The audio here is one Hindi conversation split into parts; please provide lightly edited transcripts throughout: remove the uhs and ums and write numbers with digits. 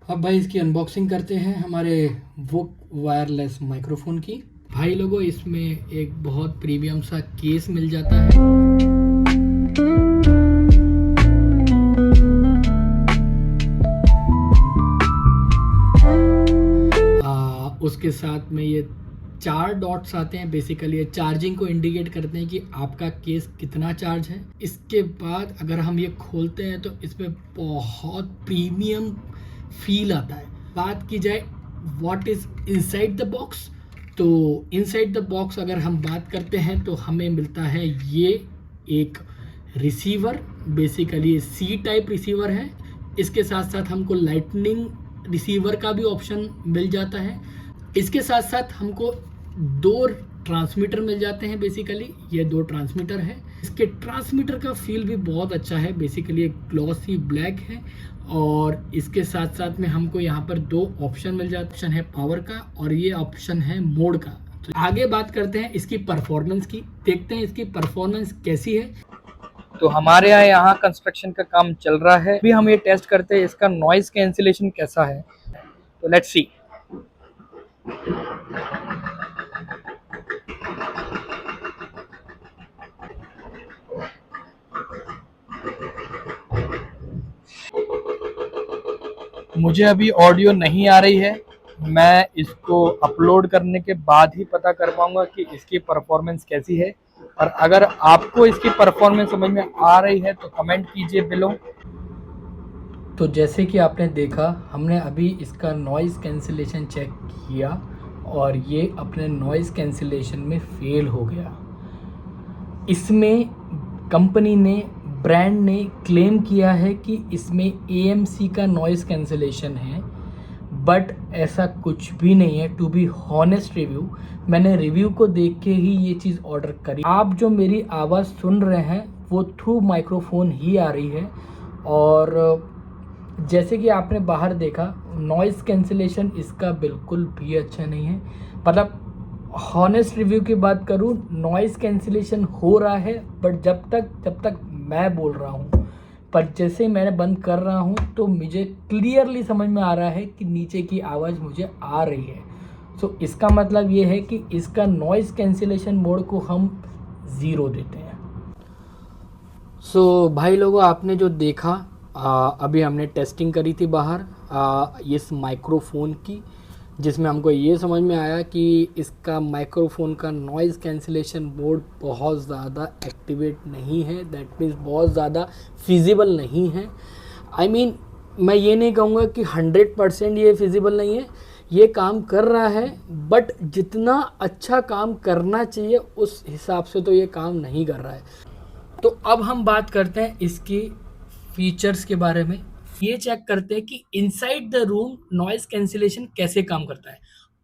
अब भाई इसकी अनबॉक्सिंग करते हैं हमारे वो वायरलेस माइक्रोफोन की। भाई लोगों, इसमें एक बहुत प्रीमियम सा केस मिल जाता है। उसके साथ में ये 4 डॉट्स आते हैं। बेसिकली ये चार्जिंग को इंडिकेट करते हैं कि आपका केस कितना चार्ज है। इसके बाद अगर हम ये खोलते हैं तो इसमें बहुत प्रीमियम फील आता है। बात की जाए what is inside the box, तो इनसाइड द बॉक्स अगर हम बात करते हैं तो हमें मिलता है ये एक receiver. Basically C type receiver है। इसके साथ साथ हमको लाइटनिंग रिसीवर का भी ऑप्शन मिल जाता है। इसके साथ साथ हमको 2 ट्रांसमीटर मिल जाते हैं। बेसिकली ये 2 ट्रांसमीटर है। इसके ट्रांसमीटर का फील भी बहुत अच्छा है। बेसिकली एक ग्लॉसी ब्लैक है और इसके साथ साथ में हमको यहाँ पर 2 ऑप्शन मिल जाते हैं। ऑप्शन है पावर का और ये ऑप्शन है मोड का। तो आगे बात करते हैं इसकी परफॉर्मेंस की। देखते हैं इसकी परफॉर्मेंस कैसी है। तो हमारे यहाँ कंस्ट्रक्शन का काम चल रहा है। अभी हम ये टेस्ट करते हैं इसका नॉइज कैंसिलेशन कैसा है। तो लेट्स सी। मुझे अभी ऑडियो नहीं आ रही है। मैं इसको अपलोड करने के बाद ही पता कर पाऊंगा कि इसकी परफॉर्मेंस कैसी है। और अगर आपको इसकी परफॉर्मेंस समझ में आ रही है तो कमेंट कीजिए बिलो। तो जैसे कि आपने देखा, हमने अभी इसका नॉइज़ कैंसिलेशन चेक किया और ये अपने नॉइज़ कैंसिलेशन में फेल हो गया। इसमें कंपनी ने, ब्रांड ने क्लेम किया है कि इसमें एएमसी का नॉइज़ कैंसिलेशन है, बट ऐसा कुछ भी नहीं है। टू बी हॉनेस्ट रिव्यू, मैंने रिव्यू को देख के ही ये चीज़ ऑर्डर करी। आप जो मेरी आवाज़ सुन रहे हैं वो थ्रू माइक्रोफोन ही आ रही है। और जैसे कि आपने बाहर देखा, नॉइज़ कैंसिलेशन इसका बिल्कुल भी अच्छा नहीं है। मतलब हॉनेस्ट रिव्यू की बात करूँ, नॉइज़ कैंसिलेशन हो रहा है, बट जब तक मैं बोल रहा हूँ, पर जैसे ही मैंने बंद कर रहा हूँ तो मुझे क्लियरली समझ में आ रहा है कि नीचे की आवाज़ मुझे आ रही है। सो इसका मतलब ये है कि इसका नॉइज़ कैंसिलेशन मोड को हम 0 देते हैं। सो भाई लोगों, आपने जो देखा, अभी हमने टेस्टिंग करी थी बाहर इस माइक्रोफोन की, जिसमें हमको ये समझ में आया कि इसका माइक्रोफोन का नॉइज़ कैंसिलेशन मोड बहुत ज़्यादा एक्टिवेट नहीं है। दैट मीन्स बहुत ज़्यादा फिजिबल नहीं है। आई मीन मैं ये नहीं कहूँगा कि 100% ये फिजिबल नहीं है। ये काम कर रहा है, बट जितना अच्छा काम करना चाहिए उस हिसाब से तो ये काम नहीं कर रहा है। तो अब हम बात करते हैं इसकी फीचर्स के बारे में। ये चेक करते हैं कि inside the room noise cancellation कैसे काम करता है।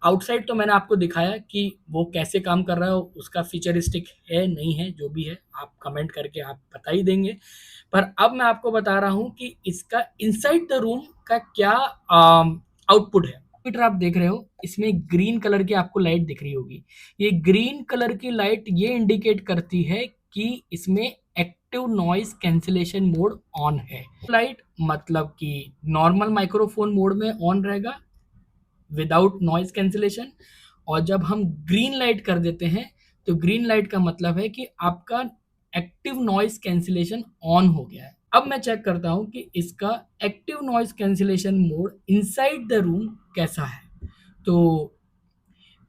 आउटसाइड तो मैंने आपको दिखाया कि वो कैसे काम कर रहा है, उसका फीचरिस्टिक है नहीं है, जो भी है आप कमेंट करके आप बता ही देंगे। पर अब मैं आपको बता रहा हूँ कि इसका इनसाइड द रूम का क्या आउटपुट है। मीटर आप देख रहे हो, इसमें ग्रीन कलर की आपको लाइट दिख रही होगी। ये ग्रीन कलर की लाइट ये इंडिकेट करती है कि इसमें active noise cancellation mode on है। लाइट मतलब कि नॉर्मल माइक्रोफोन मोड में ऑन रहेगा विदाउट नॉइज कैंसिलेशन। और जब हम ग्रीन लाइट कर देते हैं तो ग्रीन लाइट का मतलब है कि आपका एक्टिव नॉइज कैंसिलेशन ऑन हो गया है। अब मैं चेक करता हूं कि इसका active noise cancellation mode inside the room कैसा है। तो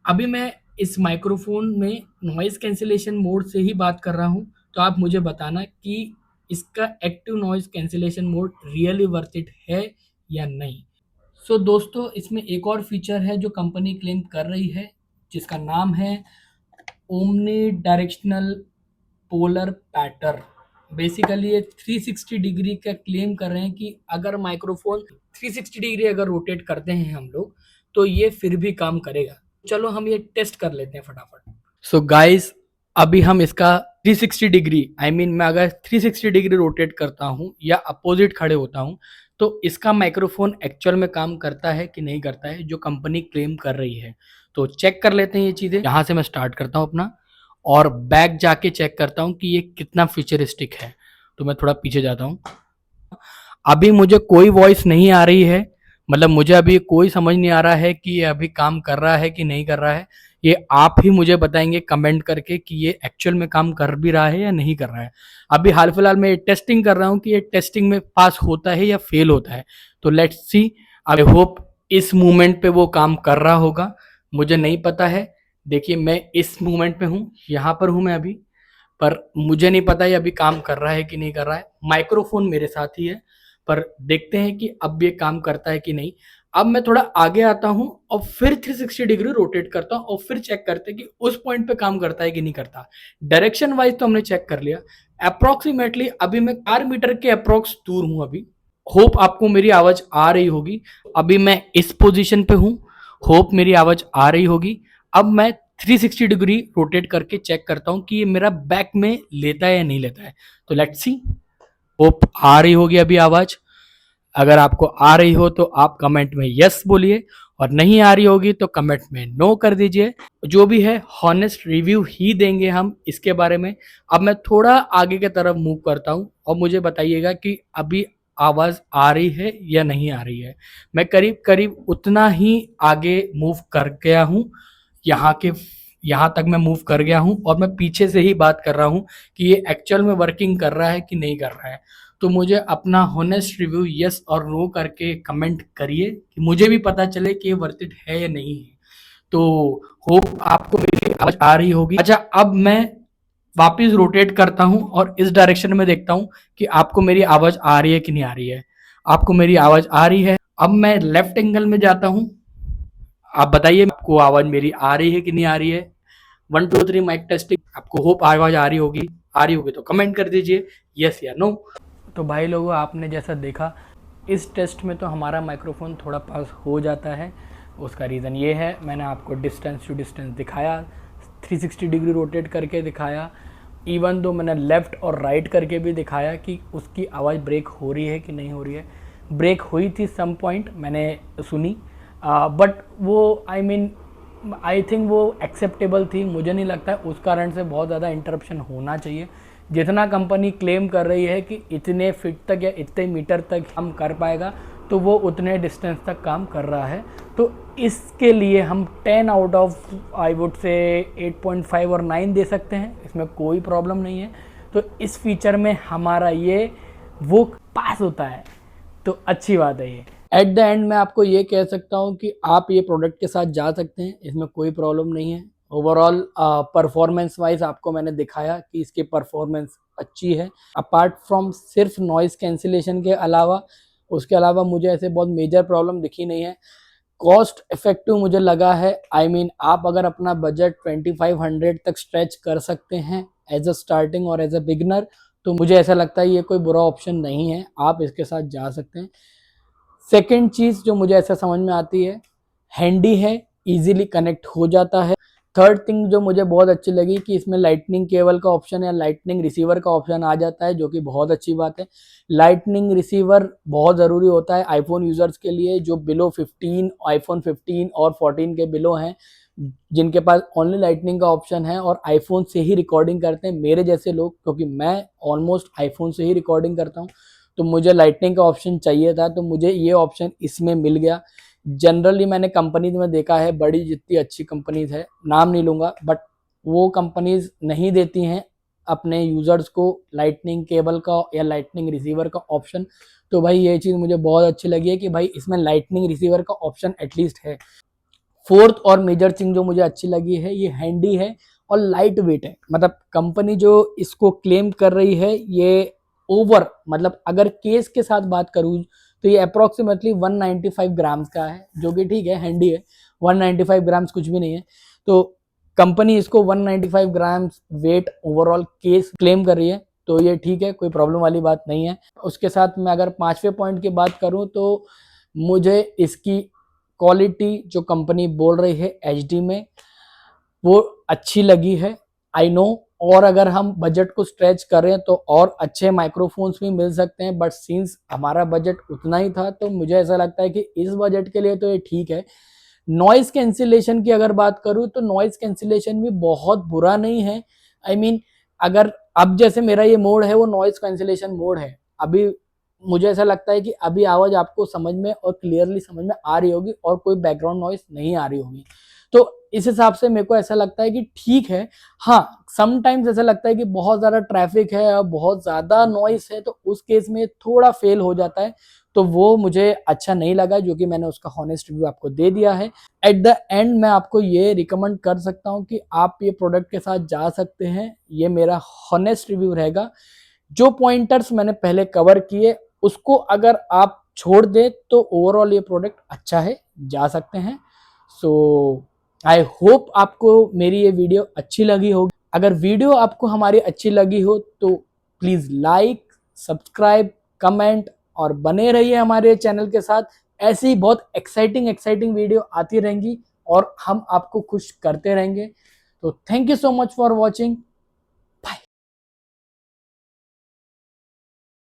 अभी मैं इस माइक्रोफोन में नॉइज़ कैंसिलेशन मोड से ही बात कर रहा हूँ। तो आप मुझे बताना कि इसका active noise cancellation mode really worth it है या नहीं। सो दोस्तों, इसमें एक और फीचर है जो कंपनी क्लेम कर रही है, जिसका नाम है omni directional polar pattern. Basically ये 360 डिग्री का क्लेम कर रहे हैं कि अगर माइक्रोफोन 360 डिग्री अगर रोटेट करते हैं हम लोग तो ये फिर भी काम करेगा। चलो हम ये टेस्ट कर लेते हैं फटाफट। सो गाइस, अभी हम इसका 360 डिग्री, आई मीन मैं अगर 360 डिग्री रोटेट करता हूँ या अपोजिट खड़े होता हूँ तो इसका माइक्रोफोन एक्चुअल में काम करता है कि नहीं करता है, जो कंपनी क्लेम कर रही है। तो चेक कर लेते हैं ये चीज़ें। यहाँ से मैं स्टार्ट करता हूँ अपना और बैक जाके चेक करता हूँ कि ये कितना फ्यूचरिस्टिक है। तो मैं थोड़ा पीछे जाता हूँ। अभी मुझे कोई वॉइस नहीं आ रही है, मतलब मुझे अभी कोई समझ नहीं आ रहा है कि ये अभी काम कर रहा है कि नहीं कर रहा है। ये आप ही मुझे बताएंगे कमेंट करके कि ये एक्चुअल में काम कर भी रहा है या नहीं कर रहा है। अभी हाल फिलहाल मैं टेस्टिंग कर रहा हूँ कि ये टेस्टिंग में पास होता है या फेल होता है। तो लेट्स सी। आई होप इस मोमेंट पे वो काम कर रहा होगा, मुझे नहीं पता है। देखिए मैं इस मोमेंट पे हूँ, यहाँ पर हूँ मैं अभी, पर मुझे नहीं पता ये अभी काम कर रहा है कि नहीं कर रहा है। माइक्रोफोन मेरे साथ ही है, पर देखते हैं कि अब ये काम करता है कि नहीं। अब मैं थोड़ा आगे आता हूँ और फिर 360 डिग्री रोटेट करता हूँ और फिर चेक करते हैं कि उस पॉइंट पे काम करता है कि नहीं करता। डायरेक्शन वाइज तो हमने चेक कर लिया। अप्रोक्सीमेटली अभी मैं 4 मीटर के अप्रोक्स दूर हूँ अभी। होप आपको मेरी आवाज आ रही होगी। अभी मैं इस पोजीशन पे हूँ, होप मेरी आवाज आ रही होगी। अब मैं 360 डिग्री रोटेट करके चेक करता हूँ कि ये मेरा बैक में लेता है या नहीं लेता है। तो लेट्स सी। होप आ रही होगी अभी आवाज। अगर आपको आ रही हो तो आप कमेंट में यस बोलिए, और नहीं आ रही होगी तो कमेंट में नो कर दीजिए। जो भी है हॉनेस्ट रिव्यू ही देंगे हम इसके बारे में। अब मैं थोड़ा आगे की तरफ मूव करता हूँ और मुझे बताइएगा कि अभी आवाज आ रही है या नहीं आ रही है। मैं करीब करीब उतना ही आगे मूव कर गया हूँ, यहाँ के यहाँ तक मैं मूव कर गया हूँ, और मैं पीछे से ही बात कर रहा हूँ कि ये एक्चुअल में वर्किंग कर रहा है कि नहीं कर रहा है। तो मुझे अपना होनेस्ट रिव्यू यस और नो करके कमेंट करिए कि मुझे भी पता चले कि ये वर्थ इट है या नहीं है। तो होप आपको मेरी आवाज आ रही होगी। अच्छा, अब मैं वापस रोटेट करता हूँ और इस डायरेक्शन में देखता हूँ कि आपको मेरी आवाज आ रही है कि नहीं आ रही है। आपको मेरी आवाज आ रही है। अब मैं लेफ्ट एंगल में जाता हूँ। आप बताइए आपको आवाज मेरी आ रही है कि नहीं आ रही है। 1 2 3 माइक टेस्टिंग। आपको होप आवाज आ रही होगी। आ रही होगी तो कमेंट कर दीजिए यस या नो। तो भाई लोगों, आपने जैसा देखा इस टेस्ट में तो हमारा माइक्रोफोन थोड़ा पास हो जाता है। उसका रीज़न ये है, मैंने आपको डिस्टेंस टू डिस्टेंस दिखाया, 360 डिग्री रोटेट करके दिखाया, इवन दो मैंने लेफ़्ट और राइट करके भी दिखाया कि उसकी आवाज़ ब्रेक हो रही है कि नहीं हो रही है। ब्रेक हुई थी सम पॉइंट, मैंने सुनी, बट वो आई थिंक वो एक्सेप्टेबल थी। मुझे नहीं लगता है उस कारण से बहुत ज़्यादा इंटरप्शन होना चाहिए। जितना कंपनी क्लेम कर रही है कि इतने फीट तक या इतने मीटर तक हम कर पाएगा, तो वो उतने डिस्टेंस तक काम कर रहा है। तो इसके लिए हम 10 out of I would say 8.5 और 9 दे सकते हैं, इसमें कोई प्रॉब्लम नहीं है। तो इस फीचर में हमारा ये वो पास होता है, तो अच्छी बात है ये। एट द एंड मैं आपको ये कह सकता हूँ कि आप ये प्रोडक्ट के साथ जा सकते हैं, इसमें कोई प्रॉब्लम नहीं है। ओवरऑल परफॉर्मेंस वाइज आपको मैंने दिखाया कि इसकी परफॉर्मेंस अच्छी है। अपार्ट फ्रॉम सिर्फ नॉइज़ कैंसिलेशन के अलावा, उसके अलावा मुझे ऐसे बहुत मेजर प्रॉब्लम दिखी नहीं है। कॉस्ट इफेक्टिव मुझे लगा है। आप अगर अपना बजट 2500 तक स्ट्रेच कर सकते हैं एज अ स्टार्टिंग और एज अ बिगनर, तो मुझे ऐसा लगता है ये कोई बुरा ऑप्शन नहीं है, आप इसके साथ जा सकते हैं। सेकेंड चीज़ जो मुझे ऐसा समझ में आती है, हैंडी है, इजीली कनेक्ट हो जाता है। थर्ड थिंग जो मुझे बहुत अच्छी लगी कि इसमें लाइटनिंग केबल का ऑप्शन या लाइटनिंग रिसीवर का ऑप्शन आ जाता है, जो कि बहुत अच्छी बात है। लाइटनिंग रिसीवर बहुत ज़रूरी होता है आईफोन यूज़र्स के लिए जो बिलो 15, आईफोन 15 और 14 के बिलो हैं, जिनके पास ओनली लाइटनिंग का ऑप्शन है और आईफोन से ही रिकॉर्डिंग करते हैं, मेरे जैसे लोग, क्योंकि मैं ऑलमोस्ट आईफोन से ही रिकॉर्डिंग करता हूँ। तो मुझे लाइटनिंग का ऑप्शन चाहिए था, तो मुझे ये ऑप्शन इसमें मिल गया। जनरली मैंने कंपनीज में देखा है, बड़ी जितनी अच्छी कंपनीज है, नाम नहीं लूँगा, बट वो कंपनीज नहीं देती हैं अपने यूज़र्स को लाइटनिंग केबल का या लाइटनिंग रिसीवर का ऑप्शन। तो भाई ये चीज़ मुझे बहुत अच्छी लगी है कि भाई इसमें लाइटनिंग रिसीवर का ऑप्शन एटलीस्ट है। फोर्थ और मेजर थिंग जो मुझे अच्छी लगी है, ये हैंडी है और लाइट वेट है। मतलब कंपनी जो इसको क्लेम कर रही है, ये ओवर, मतलब अगर केस के साथ बात करूँ तो ये अप्रोक्सीमेटली 195 ग्राम्स का है, जो कि ठीक है, हैंडी है। 195 ग्राम्स कुछ भी नहीं है। तो कंपनी इसको 195 grams wait overall case claim कर रही है, तो ये ठीक है, कोई प्रॉब्लम वाली बात नहीं है। उसके साथ मैं अगर पांचवें पॉइंट की बात करूं तो मुझे इसकी क्वालिटी जो कंपनी बोल रही है एचडी में, वो अच्छी लगी है। आई नो, और अगर हम बजट को स्ट्रेच करें तो और अच्छे माइक्रोफोन्स भी मिल सकते हैं, बट सिंस हमारा बजट उतना ही था, तो मुझे ऐसा लगता है कि इस बजट के लिए तो ये ठीक है। नॉइज कैंसिलेशन की अगर बात करूं तो नॉइज कैंसिलेशन भी बहुत बुरा नहीं है। अगर अब जैसे मेरा ये मोड है वो नॉइज कैंसिलेशन मोड है, अभी मुझे ऐसा लगता है कि अभी आवाज़ आपको समझ में और क्लियरली समझ में आ रही होगी और कोई बैकग्राउंड नॉइस नहीं आ रही होगी। तो इस हिसाब से मेरे को ऐसा लगता है कि ठीक है। हाँ, समटाइम्स ऐसा लगता है कि बहुत ज़्यादा ट्रैफिक है और बहुत ज़्यादा नॉइस है, तो उस केस में थोड़ा फेल हो जाता है, तो वो मुझे अच्छा नहीं लगा, जो कि मैंने उसका हॉनेस्ट रिव्यू आपको दे दिया है। एट द एंड मैं आपको ये रिकमेंड कर सकता हूँ कि आप ये प्रोडक्ट के साथ जा सकते हैं, ये मेरा हॉनेस्ट रिव्यू रहेगा। जो पॉइंटर्स मैंने पहले कवर किए उसको अगर आप छोड़ दें तो ओवरऑल ये प्रोडक्ट अच्छा है, जा सकते हैं। सो आई होप आपको मेरी ये वीडियो अच्छी लगी होगी। अगर वीडियो आपको हमारी अच्छी लगी हो तो प्लीज़ लाइक, सब्सक्राइब, कमेंट और बने रहिए हमारे चैनल के साथ। ऐसी ही बहुत एक्साइटिंग वीडियो आती रहेंगी और हम आपको खुश करते रहेंगे। तो thank you so much for watching.